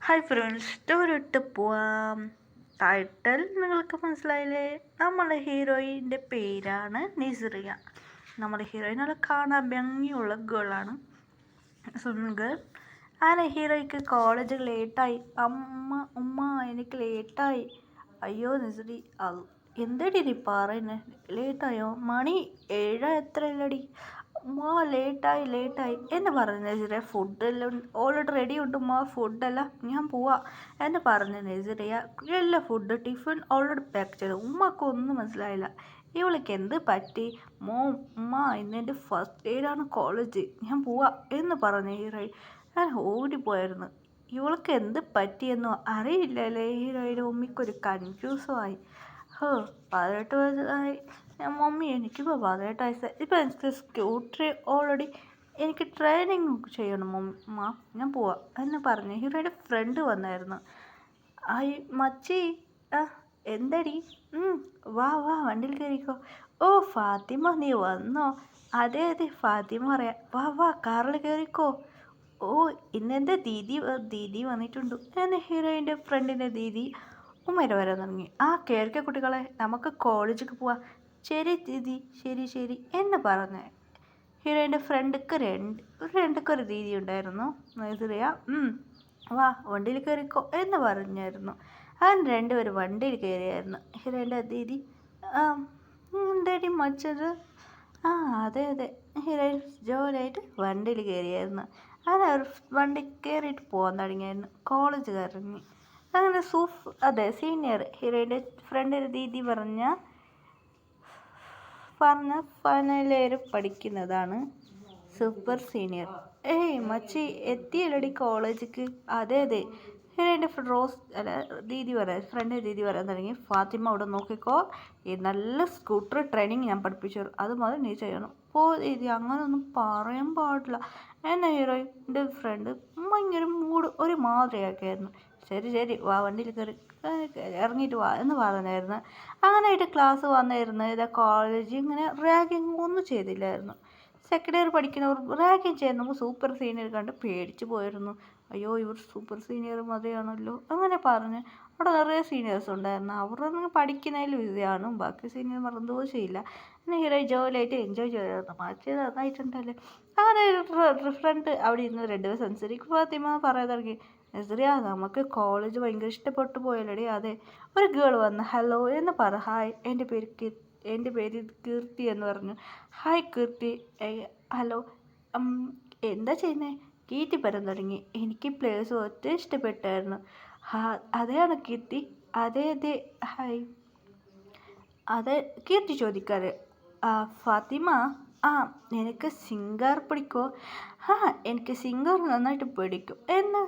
Hi friends, സ്റ്റോറിട്ട് പോവാം. Title നിങ്ങൾക്ക് മനസ്സിലായില്ലേ? നമ്മുടെ ഹീറോയിൻ്റെ പേരാണ് നിസ്രിയ. നമ്മുടെ ഹീറോയിൻ നല്ല കാണാൻ ഭംഗിയുള്ള ഗേളാണ്, സുന്ദർ. അങ്ങനെ ഹീറോയ്ക്ക് കോളേജ് ലേറ്റായി. ഉമ്മ എനിക്ക് ലേറ്റായി. അയ്യോ നിസ്രി, എന്തടി നീ പറയുന്നത്? ലേറ്റായോ? മണി 7 എത്രയല്ലടി? ഉമ്മാ ലേറ്റായി എന്ന് പറഞ്ഞു നസിറിയ. ഫുഡെല്ലാം ഓൾറെഡി റെഡി ഉണ്ട് ഉമ്മ, ഫുഡെല്ലാം ഞാൻ പോവാ എന്ന് പറഞ്ഞു നസിറിയ. എല്ലാ ഫുഡ് ടിഫിൻ ഓൾറെഡി പാക്ക് ചെയ്തു. ഉമ്മക്കൊന്നും മനസ്സിലായില്ല. ഇവൾക്ക് എന്ത് പറ്റി? ഉമ്മ ഇന്നെൻ്റെ ഫസ്റ്റ് ഡേയിലാണ് കോളേജ്, ഞാൻ പോവാ എന്ന് പറഞ്ഞു ഹീറോയിൻ. ഞാൻ ഓടിപ്പോയായിരുന്നു. ഇവൾക്ക് എന്ത് പറ്റിയെന്നോ അറിയില്ലല്ലേ. ഹീറോയിൻ്റെ ഉമ്മിക്കൊരു കൺഫ്യൂസുമായി. 18 വയസ്സായി. മമ്മി എനിക്കിപ്പോൾ 18 വയസ്സായി. ഇപ്പം എനിക്ക് സ്കൂട്ടർ ഓൾറെഡി എനിക്ക് ട്രെയിനിങ് ചെയ്യണം ഉമ്മ, ഞാൻ പോവാം എന്ന് പറഞ്ഞു ഹീറോയുടെ ഫ്രണ്ട് വന്നായിരുന്നു. മച്ചി, എന്തടി? വാ വണ്ടിയിൽ കയറിക്കോ. ഓ ഫാത്തിമ, നീ വന്നോ? അതെ ഫാത്തിമ പറയാം. വാ കാറിൽ കയറിക്കോ. ഓ ഇന്നെൻ്റെ ദീദി വന്നിട്ടുണ്ട് എന്ന് ഹീറോയിൻ്റെ ഫ്രണ്ടിൻ്റെ ദീദി ഉമ്മേരെ വരാൻ തുടങ്ങി. കേൾക്കെ കുട്ടികളെ, നമുക്ക് കോളേജിലേക്ക് പോവാം. ശരി ദീദി, ശരി എന്ന് പറഞ്ഞ് ഹീറോയിൻ്റെ ഫ്രണ്ടിക്കൊരു ദീദി ഉണ്ടായിരുന്നു, നൈസറിയ. വാ വണ്ടിയിൽ കയറിക്കോ എന്ന് പറഞ്ഞായിരുന്നു. അങ്ങനെ രണ്ടുപേരും വണ്ടിയിൽ കയറിയായിരുന്നു. ഹീറോയിൻ്റെ ദീദി, എന്തേടി മച്ചത്? അതെ ഹീറോയിൻ ജോലിയായിട്ട് വണ്ടിയിൽ കയറിയായിരുന്നു. അങ്ങനെ അവർ വണ്ടി കയറിയിട്ട് പോകാൻ തുടങ്ങിയായിരുന്നു. കോളേജുകാരിറങ്ങി. അങ്ങനെ സീനിയർ ഹീറോയിൻ്റെ ഫ്രണ്ടിൻ്റെ ദീദി പറഞ്ഞ ഫൈനൽ ഇയർ പഠിക്കുന്നതാണ് സൂപ്പർ സീനിയർ. മച്ചി എത്തിയല്ലടി കോളേജിക്ക്? അതെ ഹീറോയിൻ്റെ ഫ്രണ്ടിൻ്റെ ദീദി പറയാൻ തുടങ്ങി. ഫാത്തിമ അവിടെ നോക്കിക്കോ, ഈ നല്ല സ്കൂട്ടർ ട്രെയിനിങ് ഞാൻ പഠിപ്പിച്ചു തരും, അത് മതി നീ ചെയ്യണം. ദീദി അങ്ങനൊന്നും പറയാൻ പാടില്ല എന്നെ ഹീറോയിൻ്റെ ഫ്രണ്ട് ഭയങ്കര ഒരു മാതിരിയാക്കിയായിരുന്നു. ശരി വാ വണ്ടിയിൽ കയറി ഇറങ്ങിയിട്ട് വാ എന്ന് പറഞ്ഞായിരുന്നു. അങ്ങനെയായിട്ട് ക്ലാസ് വന്നായിരുന്നു. കോളേജ് ഇങ്ങനെ റാഗിങ് ഒന്നും ചെയ്തില്ലായിരുന്നു. സെക്കൻഡ് ഇയർ പഠിക്കുന്നവർ റാഗിങ് ചെയ്യുമ്പോൾ സൂപ്പർ സീനിയർ കണ്ട് പേടിച്ച് പോയിരുന്നു. അയ്യോ ഇവർ സൂപ്പർ സീനിയർ മതിയാണല്ലോ അങ്ങനെ പറഞ്ഞ് അവിടെ നിറയെ സീനിയേഴ്സ് ഉണ്ടായിരുന്നു. അവരൊന്നും പഠിക്കുന്നതിൽ ബിസിയാണ്. ബാക്കി സീനിയർമാർ എന്തോ ചെയ്യില്ല. പിന്നെ ഹീറോ ജോലിയായിട്ട് എൻജോയ് ചെയ്തായിരുന്നു. മാറ്റി നന്നായിട്ടുണ്ടല്ലേ. അങ്ങനെ ഫ്രണ്ട് അവിടെ ഇരുന്ന് രണ്ടുപേർ സംസാരിക്കും. ഫാത്തിമ പറയാൻ തുടങ്ങി. നസ്രിയ, നമുക്ക് കോളേജ് ഭയങ്കര ഇഷ്ടപ്പെട്ടു പോയല്ലോടി. അതെ, ഒരു ഗേൾ വന്ന് ഹലോ എന്ന് പറ. ഹായ്, എൻ്റെ പേര് കീർത്തി എന്ന് പറഞ്ഞു. ഹായ് കീർത്തി. ഹലോ, എന്താ ചെയ്യുന്നത്? കീർത്തി പറയാൻ തുടങ്ങി. എനിക്ക് പ്ലേസ് ഒത്തിരി ഇഷ്ടപ്പെട്ടായിരുന്നു. അതെയാണോ കീർത്തി? അതെ ഹായ്. അതെ കീർത്തി ചോദിക്കാറ്. ഫാത്തിമ, എനിക്ക് സിംഗർ പിടിക്കോ? എനിക്ക് സിംഗർ നന്നായിട്ട് പിടിക്കും എന്ന്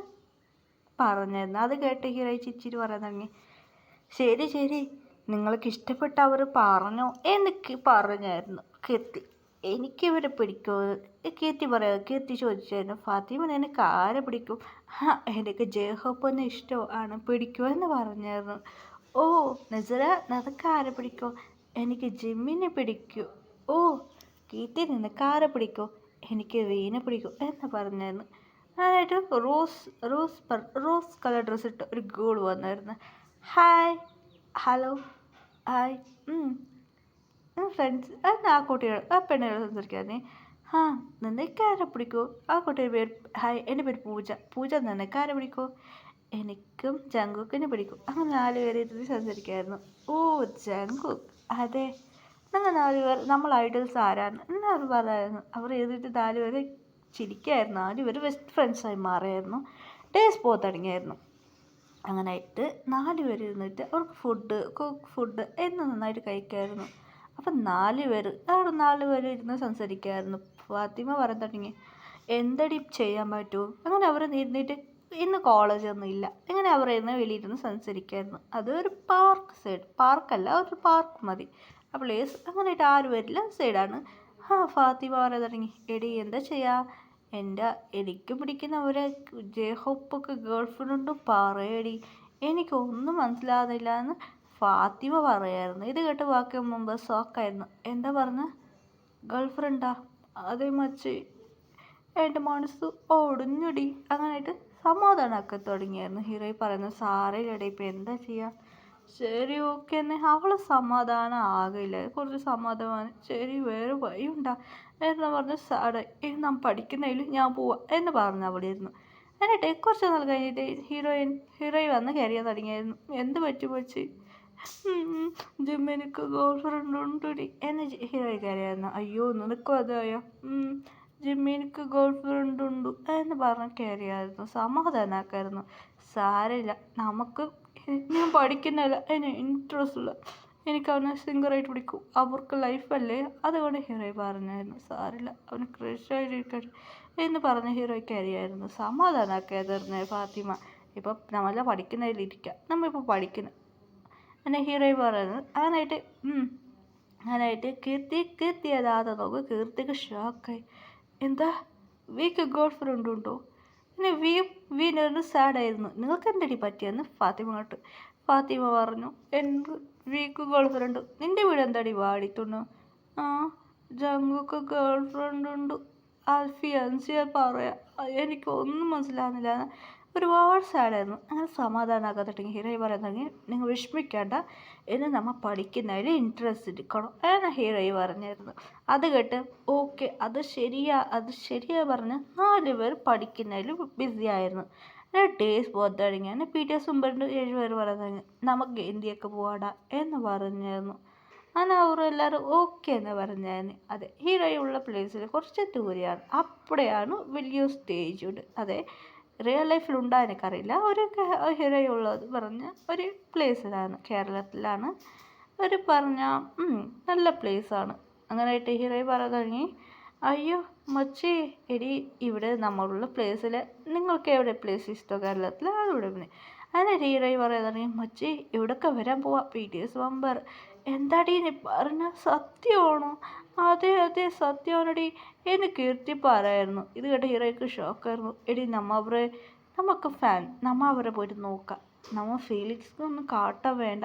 പറഞ്ഞായിരുന്നു. അത് കേട്ട് ഹീറോ ചിരിച്ചിട്ട് പറയാൻ തുടങ്ങി. ശരി നിങ്ങൾക്ക് ഇഷ്ടപ്പെട്ട അവർ പറഞ്ഞോ എനിക്ക് പറഞ്ഞായിരുന്നു കീർത്തി. എനിക്കിവരെ പിടിക്കുമോ? കീർത്തി ചോദിച്ചായിരുന്നു. ഫാത്തിമ, എനിക്ക് ആരെ പിടിക്കും? എനിക്ക് ജയഹോപ്പനെ ഇഷ്ടമാണ്, പിടിക്കുമോ എന്ന് പറഞ്ഞായിരുന്നു. ഓ നസറ, നിനക്ക് ആരെ പിടിക്കും? എനിക്ക് ജിമ്മിനെ പിടിക്കൂ. ഓ കീർത്തി, നിനക്ക് ആരെ പിടിക്കും? എനിക്ക് വീണെ പിടിക്കും എന്ന് പറഞ്ഞായിരുന്നു. അതായിട്ട് റോസ് കളർ ഡ്രസ്സ് ഇട്ട് ഒരു ഗേൾ വന്നായിരുന്നു. Hi, hello, hi. ഫ്രണ്ട്സ് പെണ്ണുകൾ സംസാരിക്കാതെ. നിനക്ക് ആരെ പിടിക്കൂ? കുട്ടിയുടെ പേര് ഹായ്, എൻ്റെ പേര് പൂജ. നിനക്ക് ആരെ പിടിക്കൂ? എനിക്കും ജങ്കുക്കിനെ പിടിക്കും. അങ്ങനെ 4 പേര് ഇരുന്ന് സംസാരിക്കായിരുന്നു. ഓ ജങ്കുക്ക്, അതെ നിങ്ങൾ 4 പേർ നമ്മൾ ഐഡൽസ് ആരാണ് എന്നവർ പറയായിരുന്നു. അവർ എഴുതിയിട്ട് 4 പേര് ചിരിക്കായിരുന്നു. 4 പേര് ബെസ്റ്റ് ഫ്രണ്ട്സായി മാറിയായിരുന്നു. ഡേയ്സ് തുടങ്ങിയായിരുന്നു. അങ്ങനെയായിട്ട് 4 പേര് ഇരുന്നിട്ട് അവർക്ക് ഫുഡ് എന്ന് നന്നായിട്ട് കഴിക്കായിരുന്നു. അപ്പം 4 പേര് ഇരുന്ന് സംസാരിക്കായിരുന്നു. ഫാത്തിമ പറയാൻ തുടങ്ങി. എന്തടി ചെയ്യാൻ പറ്റുമോ? അങ്ങനെ അവർ ഇരുന്നിട്ട് ഇന്ന് കോളേജൊന്നും ഇല്ല, ഇങ്ങനെ അവർ ഇരുന്ന് വെളിയിരുന്ന് സംസാരിക്കായിരുന്നു. അതൊരു പാർക്കല്ല, ഒരു പാർക്ക് മതി ആ പ്ലേസ്. അങ്ങനെയായിട്ട് 6 പേരില്ല സൈഡാണ്. ഫാത്തിമ പറയാൻ തുടങ്ങി. എടി എന്താ ചെയ്യുക? എനിക്ക് പിടിക്കുന്നവരെ ജയഹോപ്പൊക്കെ ഗേൾഫ്രണ്ടും പറയടി, എനിക്കൊന്നും മനസ്സിലാകുന്നില്ല എന്ന് ഫാത്തിമ പറയായിരുന്നു. ഇത് കേട്ട് ബാക്കി മുമ്പ് ഷോക്കായിരുന്നു. എന്താ പറഞ്ഞ? ഗേൾഫ്രണ്ടാ? അതേ മച്ചി, എൻ്റെ മനസ്സ് ഒടിഞ്ഞടി. അങ്ങനെയായിട്ട് സമാധാനമൊക്കെ തുടങ്ങിയായിരുന്നു. ഹീറോയി പറയുന്നു, സാരമില്ലടേ, ഇപ്പം എന്താ ചെയ്യുക, ശരി ഓക്കെ എന്ന്. അവൾ സമാധാനം ആകില്ല, കുറച്ച് സമാധാനം, ശരി വേറെ വഴിയുണ്ടാ എന്ന് പറഞ്ഞ് സാടെ നാം പഠിക്കുന്നതിൽ ഞാൻ പോവാം എന്ന് പറഞ്ഞ് അവിടെ ഇരുന്നു. എന്നിട്ട് കുറച്ച് നാൾ കഴിഞ്ഞിട്ട് ഹീറോയി വന്ന് കയറിയാൻ തുടങ്ങിയായിരുന്നു. എന്ത് പറ്റി വെച്ച് ജിമ്മിനിക്ക് ഗേൾ ഫ്രണ്ട് ഉണ്ടടി എന്ന് ഹീറോയി കയറിയായിരുന്നു. അയ്യോ നിനക്കും അതായോ, ജിമ്മിനിക്ക് ഗേൾ ഫ്രണ്ട് ഉണ്ട് എന്ന് പറഞ്ഞ് കയറിയായിരുന്നു. സമാധാനമാക്കായിരുന്നു. സാരമില്ല, നമുക്ക് ഞാൻ പഠിക്കുന്നില്ല, അതിന് ഇൻട്രസ്റ്റ് ഇല്ല, എനിക്ക് അവനെ സിംഗറായിട്ട് പിടിക്കും, അവർക്ക് ലൈഫല്ലേ, അതുകൊണ്ട് ഹീറോയി പറഞ്ഞായിരുന്നു. സാരില്ല, അവന് ക്രഷായിട്ടിരിക്കട്ടെ എന്ന് പറഞ്ഞ് ഹീറോയ്ക്ക് അറിയായിരുന്നു. സമാധാനമാക്കിയതായിരുന്നു ഫാത്തിമ. ഇപ്പം നമ്മളെ പഠിക്കുന്നതിലിരിക്കുക, നമ്മളിപ്പോൾ പഠിക്കുന്നു എന്നെ ഹീറോയി പറയുന്നത്. അങ്ങനായിട്ട് കീർത്തി യഥാർത്ഥ നോക്കും. കീർത്തിക്ക് ഷോക്കായി. എന്താ വീക്ക് ഗേൾ ഫ്രണ്ട് ഉണ്ടോ? പിന്നെ വീണ്ടും സാഡായിരുന്നു. നിങ്ങൾക്ക് എന്തടി പറ്റിയെന്ന് ഫാത്തിമ പറഞ്ഞു. എന്ത് വീക്ക് ഗേൾ ഫ്രണ്ട്? നിൻ്റെ വീട് എന്താടി വാടിത്തുണ്ണു? ആ ജങ്കുക്ക് ഗേൾ ഫ്രണ്ട് ഉണ്ട്, ഫിയാൻസിയെ പറയാം, എനിക്കൊന്നും മനസ്സിലാകുന്നില്ല. ഒരുപാട് സാഡായിരുന്നു. അങ്ങനെ സമാധാനമാക്കാൻ തുടങ്ങി. ഹീറോയി പറയാൻ തുടങ്ങി, നിങ്ങൾ വിഷമിക്കേണ്ട, ഇനി നമ്മൾ പഠിക്കുന്നതിൽ ഇൻട്രസ്റ്റ് എടുക്കണം എന്ന് ഹീറോയി പറഞ്ഞായിരുന്നു. അത് കേട്ട് ഓക്കെ, അത് ശരിയാ പറഞ്ഞ് 4 പേർ പഠിക്കുന്നതിൽ ബിസി ആയിരുന്നു. ഡേയ്സ് പോകാൻ തുടങ്ങി. അങ്ങനെ പിറ്റേഴ്സ് മുമ്പ് 7 പേർ പറയാൻ തുടങ്ങി, നമുക്ക് ഇന്ത്യക്ക് പോവാടാ എന്ന് പറഞ്ഞായിരുന്നു. അങ്ങനെ അവരെല്ലാവരും ഓക്കെ എന്ന് പറഞ്ഞായിരുന്നു. അതെ, ഹീറോയി ഉള്ള പ്ലേസിൽ കുറച്ച് ദൂരെയാണ്. അവിടെയാണ് വലിയ സ്റ്റേജ് ഉണ്ട്. അതെ, റിയൽ ലൈഫിൽ ഉണ്ടാ എനിക്കറിയില്ല. ഒരു ഹീറോയി ഉള്ളത് പറഞ്ഞ ഒരു പ്ലേസിലാണ്, കേരളത്തിലാണ്. ഒരു പറഞ്ഞ നല്ല പ്ലേസാണ്. അങ്ങനെയായിട്ട് ഹീറോയി പറയാൻ തുടങ്ങി, അയ്യോ മച്ചി, എടി ഇവിടെ നമ്മളുള്ള പ്ലേസിൽ നിങ്ങൾക്ക് എവിടെ പ്ലേസ് ഇഷ്ടമോ കേരളത്തിൽ, അതിവിടെ പിന്നെ. അങ്ങനെ ഹീറോയി പറയാൻ തുടങ്ങി, മച്ചി ഇവിടൊക്കെ വരാൻ പോവാ BTS മെമ്പർ. എന്താടി നീ പറഞ്ഞ സത്യമാണോ? അതെ സത്യമാണടി എന്ന് കീർത്തി പറയായിരുന്നു. ഇത് കേട്ട് ഹീറോയ്ക്ക് ഷോക്കായിരുന്നു. എടി നമുക്ക് ഫാൻ, അവരെ പോയിട്ട് നോക്കാം, ഫീലിങ്സ് ഒന്നും കാട്ടാൻ വേണ്ട.